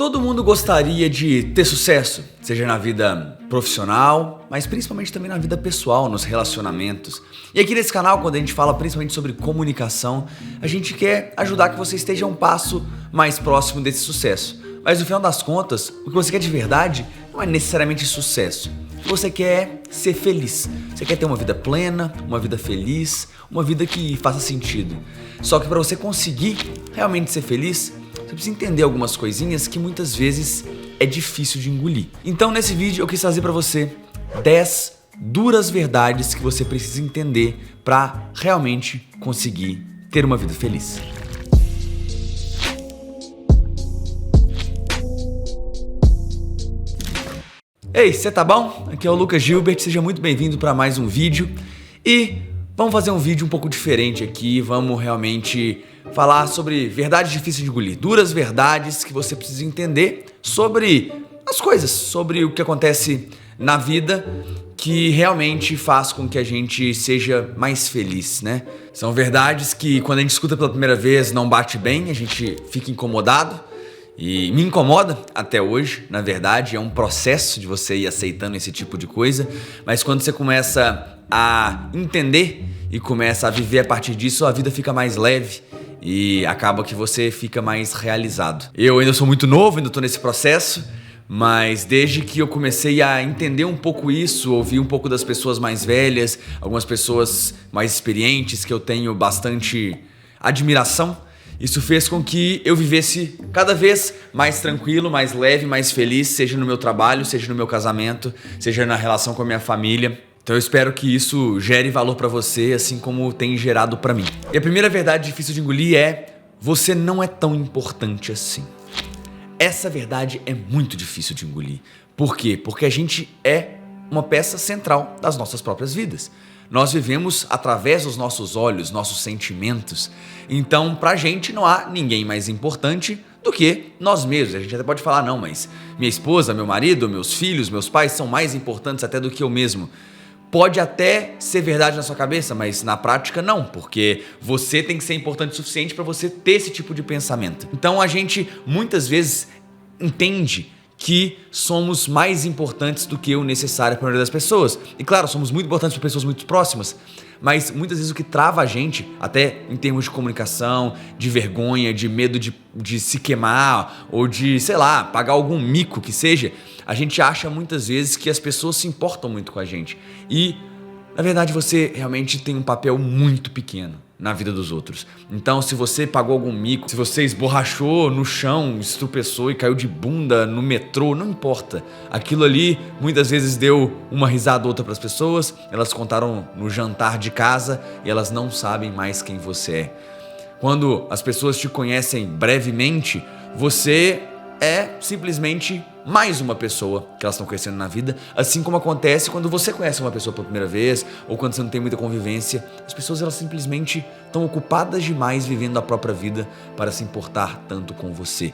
Todo mundo gostaria de ter sucesso, seja na vida profissional, mas principalmente também na vida pessoal, nos relacionamentos. E aqui nesse canal, quando a gente fala principalmente sobre comunicação, a gente quer ajudar que você esteja um passo mais próximo desse sucesso. Mas no final das contas, o que você quer de verdade não é necessariamente sucesso. O que você quer é ser feliz. Você quer ter uma vida plena, uma vida feliz, uma vida que faça sentido. Só que para você conseguir realmente ser feliz, você precisa entender algumas coisinhas que muitas vezes é difícil de engolir. Então nesse vídeo eu quis trazer para você 10 duras verdades que você precisa entender para realmente conseguir ter uma vida feliz. Ei, você tá bom? Aqui é o Lucas Gilbert, seja muito bem-vindo para mais um vídeo. E vamos fazer um vídeo um pouco diferente aqui, vamos realmente falar sobre verdades difíceis de engolir, duras verdades que você precisa entender sobre as coisas, sobre o que acontece na vida que realmente faz com que a gente seja mais feliz, né? São verdades que quando a gente escuta pela primeira vez não bate bem, a gente fica incomodado. E me incomoda até hoje, na verdade, é um processo de você ir aceitando esse tipo de coisa, mas quando você começa a entender e começa a viver a partir disso, a vida fica mais leve e acaba que você fica mais realizado. Eu ainda sou muito novo, ainda estou nesse processo, mas desde que eu comecei a entender um pouco isso, ouvir um pouco das pessoas mais velhas, algumas pessoas mais experientes que eu tenho bastante admiração, isso fez com que eu vivesse cada vez mais tranquilo, mais leve, mais feliz, seja no meu trabalho, seja no meu casamento, seja na relação com a minha família. Então eu espero que isso gere valor pra você, assim como tem gerado pra mim. E a primeira verdade difícil de engolir é: você não é tão importante assim. Essa verdade é muito difícil de engolir. Por quê? Porque a gente é uma peça central das nossas próprias vidas. Nós vivemos através dos nossos olhos, nossos sentimentos. Então, pra gente não há ninguém mais importante do que nós mesmos. A gente até pode falar, não, mas minha esposa, meu marido, meus filhos, meus pais são mais importantes até do que eu mesmo. Pode até ser verdade na sua cabeça, mas na prática não, porque você tem que ser importante o suficiente para você ter esse tipo de pensamento. Então a gente muitas vezes entende que somos mais importantes do que o necessário para a maioria das pessoas. E claro, somos muito importantes para pessoas muito próximas, mas muitas vezes o que trava a gente, até em termos de comunicação, de vergonha, de medo de se queimar ou de, sei lá, pagar algum mico que seja, a gente acha muitas vezes que as pessoas se importam muito com a gente. E, na verdade, você realmente tem um papel muito pequeno na vida dos outros. Então, se você pagou algum mico, se você esborrachou no chão, estrupeçou e caiu de bunda no metrô, não importa. Aquilo ali muitas vezes deu uma risada ou outra para as pessoas, elas contaram no jantar de casa e elas não sabem mais quem você é. Quando as pessoas te conhecem brevemente, você é simplesmente mais uma pessoa que elas estão conhecendo na vida, assim como acontece quando você conhece uma pessoa pela primeira vez ou quando você não tem muita convivência. As pessoas elas simplesmente estão ocupadas demais vivendo a própria vida para se importar tanto com você.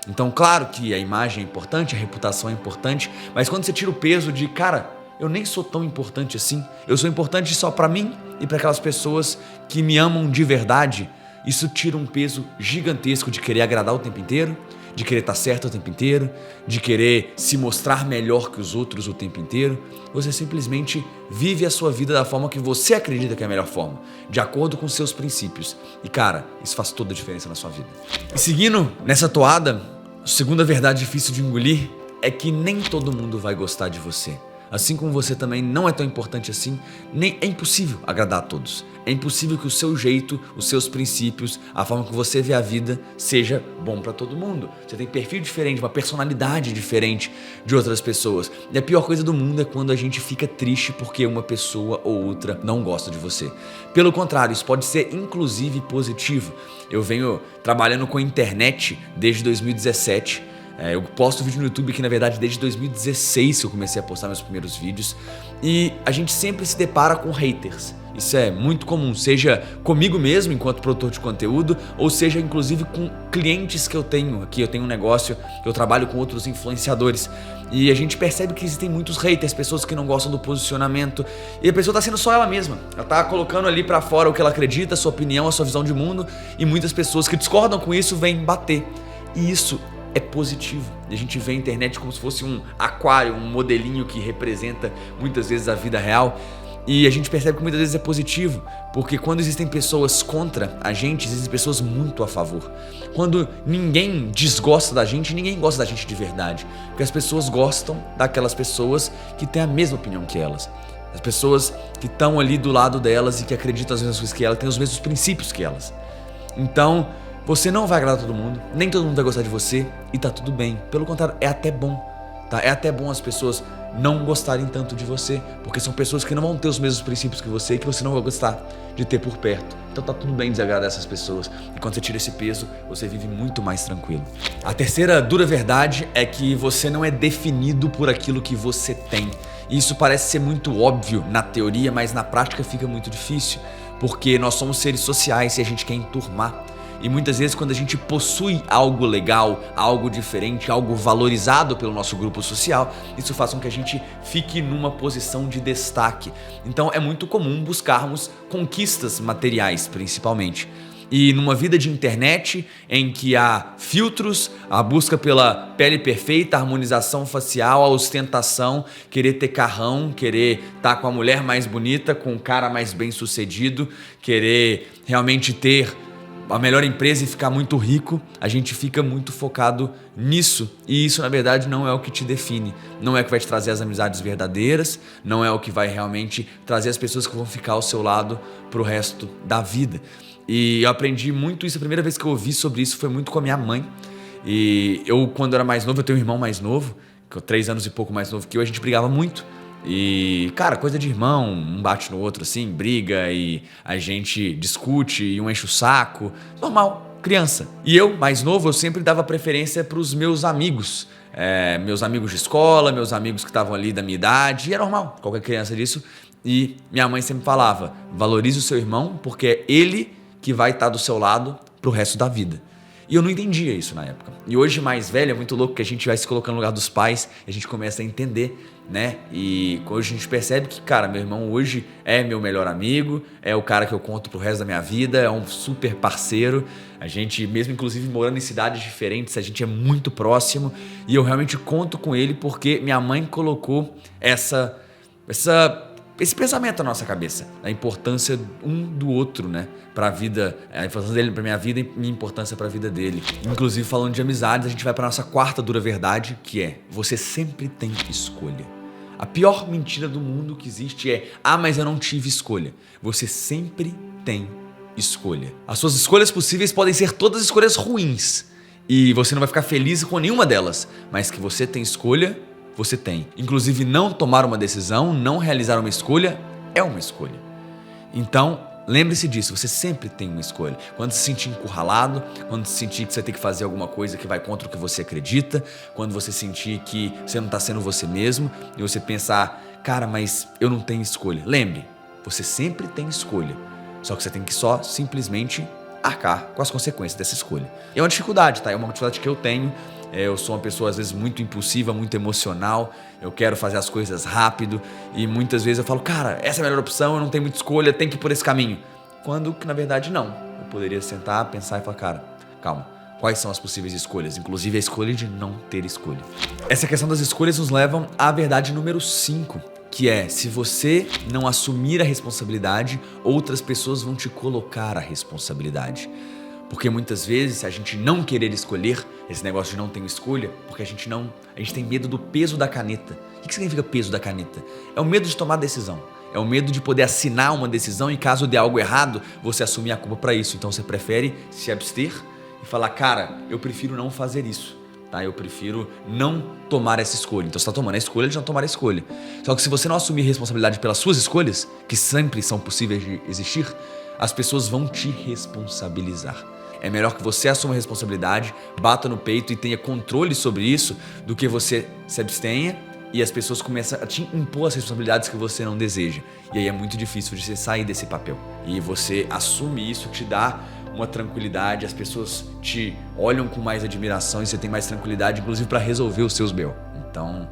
Então, claro que a imagem é importante, a reputação é importante, mas quando você tira o peso de, cara, eu nem sou tão importante assim, eu sou importante só para mim e para aquelas pessoas que me amam de verdade, isso tira um peso gigantesco de querer agradar o tempo inteiro, de querer estar certo o tempo inteiro, de querer se mostrar melhor que os outros o tempo inteiro. Você simplesmente vive a sua vida da forma que você acredita que é a melhor forma, de acordo com seus princípios. E cara, isso faz toda a diferença na sua vida. E seguindo nessa toada, a segunda verdade difícil de engolir é que nem todo mundo vai gostar de você. Assim como você também não é tão importante assim, nem é impossível agradar a todos. É impossível que o seu jeito, os seus princípios, a forma que você vê a vida seja bom para todo mundo. Você tem perfil diferente, uma personalidade diferente de outras pessoas. E a pior coisa do mundo é quando a gente fica triste porque uma pessoa ou outra não gosta de você. Pelo contrário, isso pode ser inclusive positivo. Eu venho trabalhando com a internet desde 2017. Eu posto vídeo no YouTube que na verdade desde 2016 que eu comecei a postar meus primeiros vídeos. E a gente sempre se depara com haters. Isso é muito comum, seja comigo mesmo enquanto produtor de conteúdo, ou seja inclusive com clientes que eu tenho aqui. Eu tenho um negócio, eu trabalho com outros influenciadores e a gente percebe que existem muitos haters, pessoas que não gostam do posicionamento, e a pessoa tá sendo só ela mesma. Ela tá colocando ali pra fora o que ela acredita, a sua opinião, a sua visão de mundo, e muitas pessoas que discordam com isso vêm bater. E isso é positivo. E a gente vê a internet como se fosse um aquário, um modelinho que representa muitas vezes a vida real. E a gente percebe que muitas vezes é positivo, porque quando existem pessoas contra a gente, existem pessoas muito a favor. Quando ninguém desgosta da gente, ninguém gosta da gente de verdade. Porque as pessoas gostam daquelas pessoas que têm a mesma opinião que elas. As pessoas que estão ali do lado delas e que acreditam as mesmas coisas que elas, têm os mesmos princípios que elas. Então, você não vai agradar todo mundo, nem todo mundo vai gostar de você e tá tudo bem. Pelo contrário, é até bom. Tá? É até bom as pessoas não gostarem tanto de você, porque são pessoas que não vão ter os mesmos princípios que você e que você não vai gostar de ter por perto. Então tá tudo bem desagradar essas pessoas. E quando você tira esse peso, você vive muito mais tranquilo. A terceira dura verdade é que você não é definido por aquilo que você tem. E isso parece ser muito óbvio na teoria, mas na prática fica muito difícil, porque nós somos seres sociais e a gente quer enturmar. E muitas vezes quando a gente possui algo legal, algo diferente, algo valorizado pelo nosso grupo social, isso faz com que a gente fique numa posição de destaque. Então é muito comum buscarmos conquistas materiais, principalmente. E numa vida de internet em que há filtros, a busca pela pele perfeita, a harmonização facial, a ostentação, querer ter carrão, querer estar com a mulher mais bonita, com o cara mais bem sucedido, querer realmente ter a melhor empresa e ficar muito rico, a gente fica muito focado nisso. E isso, na verdade, não é o que te define. Não é o que vai te trazer as amizades verdadeiras, não é o que vai realmente trazer as pessoas que vão ficar ao seu lado pro resto da vida. E eu aprendi muito isso, a primeira vez que eu ouvi sobre isso foi muito com a minha mãe. E eu, quando era mais novo, eu tenho um irmão mais novo, 3 anos e pouco mais novo que eu, a gente brigava muito. E, cara, coisa de irmão, um bate no outro assim, briga e a gente discute e um enche o saco. Normal, criança. E eu, mais novo, eu sempre dava preferência pros meus amigos. Meus amigos de escola, meus amigos que estavam ali da minha idade. E é normal, qualquer criança disso. E minha mãe sempre falava, valorize o seu irmão porque é ele que vai estar do seu lado pro resto da vida. E eu não entendia isso na época. E hoje, mais velho, é muito louco que a gente vai se colocando no lugar dos pais e a gente começa a entender, né? E hoje a gente percebe que, cara, meu irmão hoje é meu melhor amigo, é o cara que eu conto pro resto da minha vida, é um super parceiro. A gente, mesmo inclusive morando em cidades diferentes, a gente é muito próximo e eu realmente conto com ele porque minha mãe colocou esse pensamento na nossa cabeça, a importância um do outro, né, pra vida, a importância dele pra minha vida e minha importância pra vida dele. Inclusive, falando de amizades, a gente vai pra nossa quarta dura verdade, que é, você sempre tem escolha. A pior mentira do mundo que existe é, mas eu não tive escolha. Você sempre tem escolha. As suas escolhas possíveis podem ser todas escolhas ruins, e você não vai ficar feliz com nenhuma delas, mas que você tem escolha, você tem. Inclusive, não tomar uma decisão, não realizar uma escolha, é uma escolha. Então, lembre-se disso, você sempre tem uma escolha. Quando se sentir encurralado, quando se sentir que você tem que fazer alguma coisa que vai contra o que você acredita, quando você sentir que você não está sendo você mesmo, e você pensar, cara, mas eu não tenho escolha. Lembre, você sempre tem escolha. Só que você tem que só simplesmente arcar com as consequências dessa escolha. E é uma dificuldade, tá? É uma dificuldade que eu tenho. Eu sou uma pessoa, às vezes, muito impulsiva, muito emocional. Eu quero fazer as coisas rápido. E muitas vezes eu falo, cara, essa é a melhor opção, eu não tenho muita escolha, tem que ir por esse caminho. Quando que, na verdade, não. Eu poderia sentar, pensar e falar, cara, calma. Quais são as possíveis escolhas? Inclusive a escolha de não ter escolha. Essa questão das escolhas nos leva à verdade número 5. Que é, se você não assumir a responsabilidade, outras pessoas vão te colocar a responsabilidade. Porque muitas vezes, se a gente não querer escolher, esse negócio de não ter escolha, porque a gente tem medo do peso da caneta. O que significa peso da caneta? É o medo de tomar decisão. É o medo de poder assinar uma decisão e caso dê algo errado, você assumir a culpa para isso. Então você prefere se abster e falar, cara, eu prefiro não fazer isso. Tá? Eu prefiro não tomar essa escolha. Então você está tomando a escolha de não tomar a escolha. Só que se você não assumir responsabilidade pelas suas escolhas, que sempre são possíveis de existir, as pessoas vão te responsabilizar. É melhor que você assuma a responsabilidade, bata no peito e tenha controle sobre isso, do que você se abstenha e as pessoas começam a te impor as responsabilidades que você não deseja. E aí é muito difícil de você sair desse papel. E você assume isso, te dá uma tranquilidade, as pessoas te olham com mais admiração e você tem mais tranquilidade, inclusive para resolver os seus B.O. Então,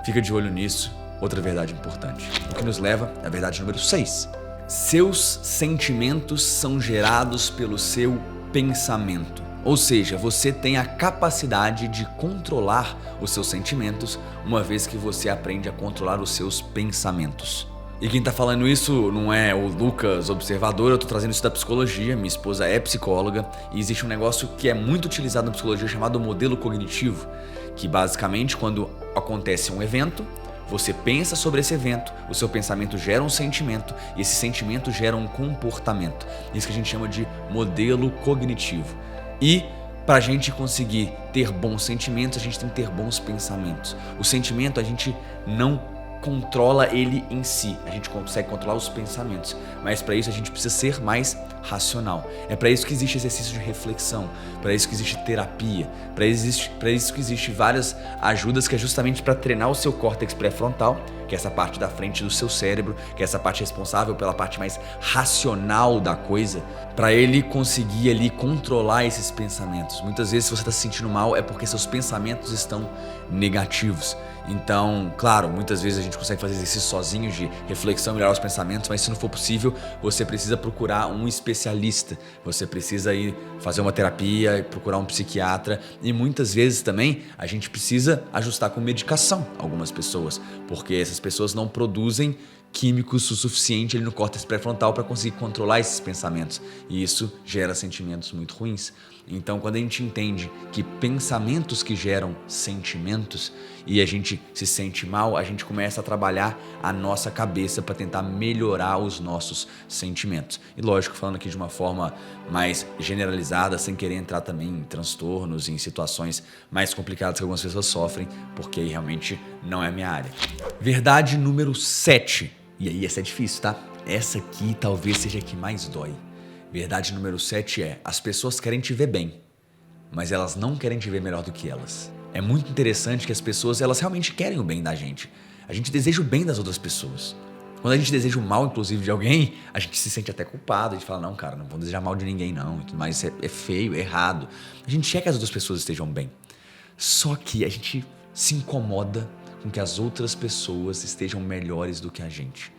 fica de olho nisso. Outra verdade importante. O que nos leva à verdade número 6. Seus sentimentos são gerados pelo seu pensamento. Ou seja, você tem a capacidade de controlar os seus sentimentos, uma vez que você aprende a controlar os seus pensamentos. E quem tá falando isso não é o Lucas, observador, eu tô trazendo isso da psicologia, minha esposa é psicóloga, e existe um negócio que é muito utilizado na psicologia chamado modelo cognitivo, que basicamente quando acontece um evento, você pensa sobre esse evento, o seu pensamento gera um sentimento, e esse sentimento gera um comportamento. Isso que a gente chama de modelo cognitivo. E para a gente conseguir ter bons sentimentos, a gente tem que ter bons pensamentos. O sentimento a gente não controla ele em si, a gente consegue controlar os pensamentos, mas para isso a gente precisa ser mais racional. É para isso que existe exercício de reflexão, para isso que existe terapia, para isso que existe várias ajudas que é justamente para treinar o seu córtex pré-frontal, que é essa parte da frente do seu cérebro, que é essa parte responsável pela parte mais racional da coisa, para ele conseguir ali controlar esses pensamentos. Muitas vezes se você está se sentindo mal é porque seus pensamentos estão negativos. Então, claro, muitas vezes a gente consegue fazer exercícios sozinhos de reflexão, melhorar os pensamentos, mas se não for possível, você precisa procurar um especialista, você precisa ir fazer uma terapia, procurar um psiquiatra, e muitas vezes também a gente precisa ajustar com medicação algumas pessoas, porque essas pessoas não produzem químicos o suficiente ali no córtex pré-frontal para conseguir controlar esses pensamentos, e isso gera sentimentos muito ruins. Então, quando a gente entende que pensamentos que geram sentimentos e a gente se sente mal, a gente começa a trabalhar a nossa cabeça para tentar melhorar os nossos sentimentos. E lógico, falando aqui de uma forma mais generalizada, sem querer entrar também em transtornos, em situações mais complicadas que algumas pessoas sofrem, porque aí realmente não é a minha área. Verdade número 7. E aí, essa é difícil, tá? Essa aqui talvez seja a que mais dói. Verdade número 7 é: as pessoas querem te ver bem, mas elas não querem te ver melhor do que elas. É muito interessante que as pessoas, elas realmente querem o bem da gente. A gente deseja o bem das outras pessoas. Quando a gente deseja o mal, inclusive, de alguém, a gente se sente até culpado. A gente fala, não, cara, não vou desejar mal de ninguém, não. Mas é feio, é errado. A gente quer que as outras pessoas estejam bem. Só que a gente se incomoda com que as outras pessoas estejam melhores do que a gente.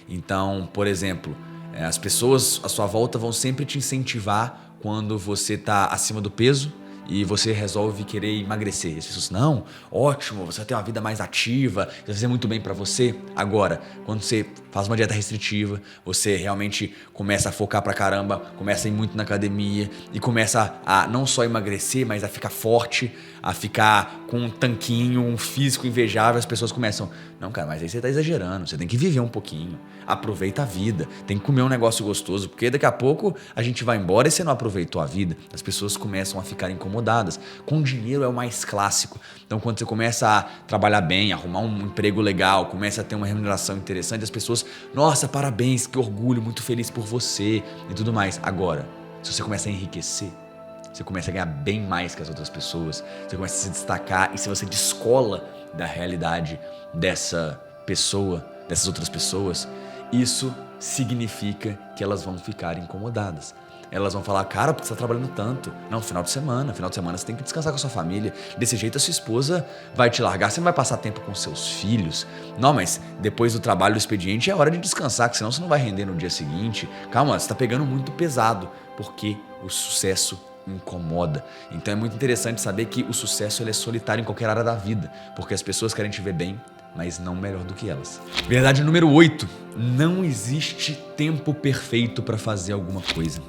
Então, por exemplo, as pessoas à sua volta vão sempre te incentivar quando você está acima do peso e você resolve querer emagrecer. As pessoas, não, ótimo, você vai ter uma vida mais ativa, vai fazer muito bem para você. Agora, quando você faz uma dieta restritiva, você realmente começa a focar pra caramba, começa a ir muito na academia e começa a não só emagrecer, mas a ficar forte, a ficar com um tanquinho, um físico invejável. As pessoas começam, não, cara, mas aí você tá exagerando, você tem que viver um pouquinho, aproveita a vida, tem que comer um negócio gostoso, porque daqui a pouco a gente vai embora e você não aproveitou a vida. As pessoas começam a ficar incomodadas. Com dinheiro é o mais clássico. Então, quando você começa a trabalhar bem, arrumar um emprego legal, começa a ter uma remuneração interessante, as pessoas, nossa, parabéns, que orgulho, muito feliz por você e tudo mais. Agora, se você começa a enriquecer, você começa a ganhar bem mais que as outras pessoas, você começa a se destacar, e se você descola da realidade dessa pessoa, dessas outras pessoas, isso significa que elas vão ficar incomodadas. Elas vão falar, cara, porque você tá trabalhando tanto? Não, final de semana você tem que descansar com a sua família. Desse jeito a sua esposa vai te largar, você não vai passar tempo com seus filhos. Não, mas depois do trabalho do expediente é hora de descansar, que senão você não vai render no dia seguinte. Calma, você tá pegando muito pesado, porque o sucesso incomoda. Então é muito interessante saber que o sucesso ele é solitário em qualquer área da vida, porque as pessoas querem te ver bem, mas não melhor do que elas. Verdade número 8. Não existe tempo perfeito para fazer alguma coisa.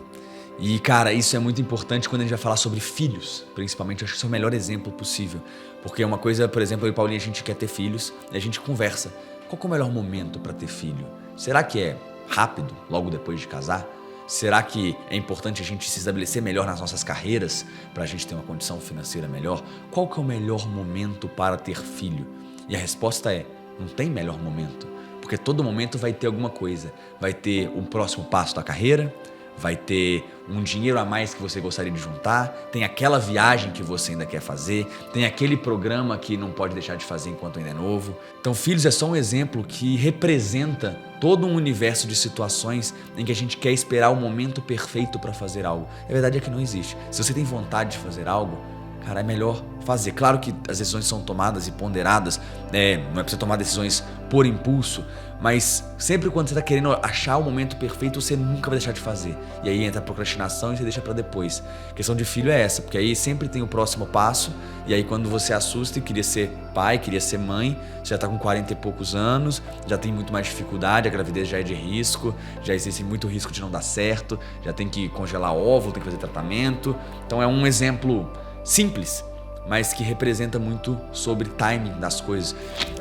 E, cara, isso é muito importante quando a gente vai falar sobre filhos, principalmente. Eu acho que isso é o melhor exemplo possível. Porque uma coisa, por exemplo, eu e Paulinha, a gente quer ter filhos, e a gente conversa. Qual que é o melhor momento para ter filho? Será que é rápido, logo depois de casar? Será que é importante a gente se estabelecer melhor nas nossas carreiras para a gente ter uma condição financeira melhor? Qual que é o melhor momento para ter filho? E a resposta é, não tem melhor momento. Porque todo momento vai ter alguma coisa. Vai ter um próximo passo da carreira, vai ter um dinheiro a mais que você gostaria de juntar, tem aquela viagem que você ainda quer fazer, tem aquele programa que não pode deixar de fazer enquanto ainda é novo. Então, filhos é só um exemplo que representa todo um universo de situações em que a gente quer esperar o momento perfeito para fazer algo. A verdade é que não existe. Se você tem vontade de fazer algo, cara, é melhor fazer. Claro que as decisões são tomadas e ponderadas, não é pra você tomar decisões por impulso, mas sempre quando você tá querendo achar o momento perfeito, você nunca vai deixar de fazer. E aí entra a procrastinação e você deixa pra depois. A questão de filho é essa, porque aí sempre tem o próximo passo, e aí quando você assusta e queria ser pai, queria ser mãe, você já tá com 40 e poucos anos, já tem muito mais dificuldade, a gravidez já é de risco, já existe muito risco de não dar certo, já tem que congelar óvulo, tem que fazer tratamento. Então é um exemplo simples, mas que representa muito sobre timing das coisas.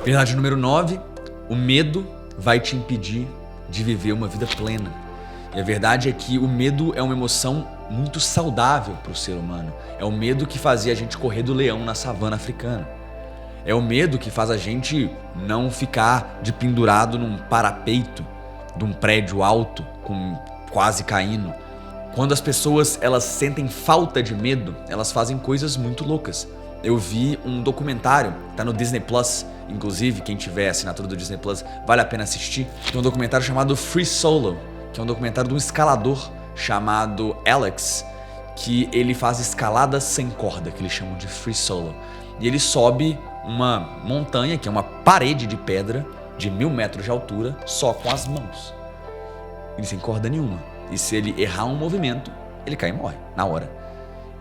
Verdade número 9, o medo vai te impedir de viver uma vida plena. E a verdade é que o medo é uma emoção muito saudável para o ser humano. É o medo que fazia a gente correr do leão na savana africana. É o medo que faz a gente não ficar de pendurado num parapeito de um prédio alto, quase caindo. Quando as pessoas elas sentem falta de medo, elas fazem coisas muito loucas. Eu vi um documentário, tá no Disney Plus, inclusive quem tiver assinatura do Disney Plus vale a pena assistir. Tem um documentário chamado Free Solo, que é um documentário de um escalador chamado Alex, que ele faz escalada sem corda, que eles chamam de Free Solo. E ele sobe uma montanha, que é uma parede de pedra de 1000 metros de altura, só com as mãos. Ele sem corda nenhuma. E se ele errar um movimento, ele cai e morre, na hora.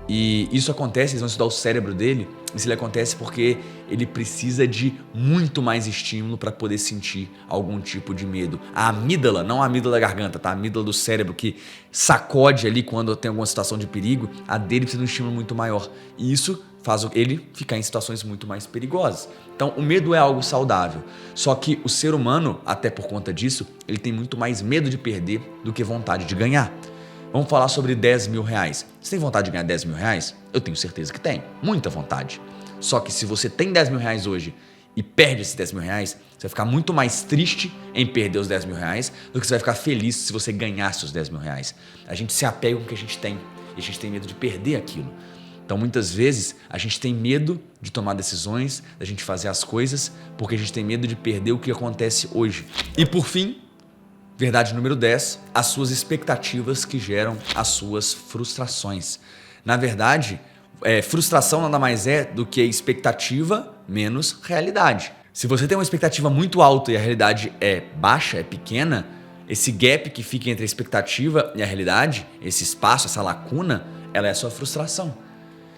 E isso acontece, eles vão estudar o cérebro dele, isso ele acontece porque ele precisa de muito mais estímulo para poder sentir algum tipo de medo. A amígdala, não a amígdala da garganta, tá? A amígdala do cérebro que sacode ali quando tem alguma situação de perigo, a dele precisa de um estímulo muito maior. E isso faz ele ficar em situações muito mais perigosas. Então o medo é algo saudável, só que o ser humano, até por conta disso, ele tem muito mais medo de perder do que vontade de ganhar. Vamos falar sobre 10 mil reais. Você tem vontade de ganhar 10 mil reais? Eu tenho certeza que tem, muita vontade. Só que se você tem 10 mil reais hoje e perde esses 10 mil reais, você vai ficar muito mais triste em perder os 10 mil reais do que você vai ficar feliz se você ganhasse os 10 mil reais. A gente se apega com o que a gente tem e a gente tem medo de perder aquilo. Então muitas vezes a gente tem medo de tomar decisões, da gente fazer as coisas, porque a gente tem medo de perder o que acontece hoje. E por fim, verdade número 10, as suas expectativas que geram as suas frustrações. Na verdade, frustração nada mais é do que expectativa menos realidade. Se você tem uma expectativa muito alta e a realidade é baixa, é pequena, esse gap que fica entre a expectativa e a realidade, esse espaço, essa lacuna, ela é a sua frustração.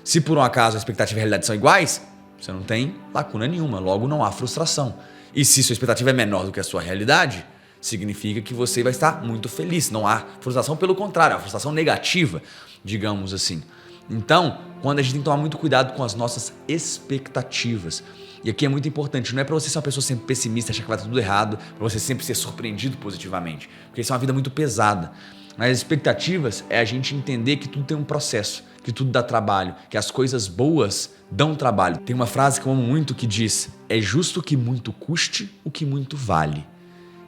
Se por um acaso a expectativa e a realidade são iguais, você não tem lacuna nenhuma, logo não há frustração. E se sua expectativa é menor do que a sua realidade, significa que você vai estar muito feliz. Não há frustração, pelo contrário, é uma frustração negativa, digamos assim. Então, quando a gente tem que tomar muito cuidado com as nossas expectativas. E aqui é muito importante, não é para você ser uma pessoa sempre pessimista, achar que vai estar tudo errado, para você sempre ser surpreendido positivamente, porque isso é uma vida muito pesada. Mas as expectativas é a gente entender que tudo tem um processo, que tudo dá trabalho, que as coisas boas dão trabalho. Tem uma frase que eu amo muito que diz: é justo que muito custe o que muito vale.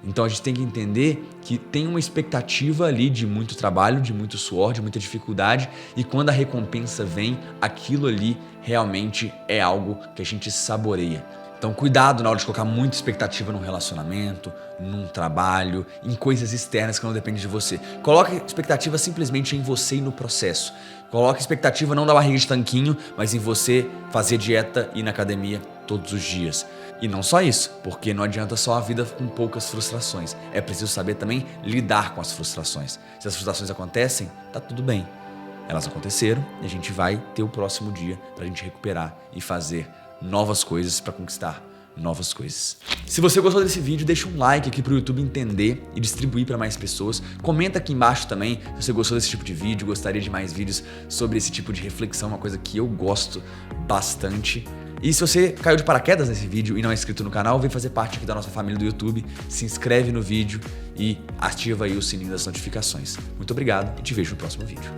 Então a gente tem que entender que tem uma expectativa ali de muito trabalho, de muito suor, de muita dificuldade, e quando a recompensa vem, aquilo ali realmente é algo que a gente saboreia. Então cuidado na hora de colocar muita expectativa num relacionamento, num trabalho, em coisas externas que não dependem de você. Coloque expectativa simplesmente em você e no processo. Coloque expectativa não da barriga de tanquinho, mas em você fazer dieta e ir na academia todos os dias. E não só isso, porque não adianta só a vida com poucas frustrações. É preciso saber também lidar com as frustrações. Se as frustrações acontecem, tá tudo bem. Elas aconteceram e a gente vai ter o próximo dia pra gente recuperar e fazer novas coisas para conquistar novas coisas. Se você gostou desse vídeo, deixa um like aqui pro YouTube entender e distribuir para mais pessoas. Comenta aqui embaixo também se você gostou desse tipo de vídeo, gostaria de mais vídeos sobre esse tipo de reflexão, uma coisa que eu gosto bastante. E se você caiu de paraquedas nesse vídeo e não é inscrito no canal, vem fazer parte aqui da nossa família do YouTube, se inscreve no vídeo e ativa aí o sininho das notificações. Muito obrigado e te vejo no próximo vídeo.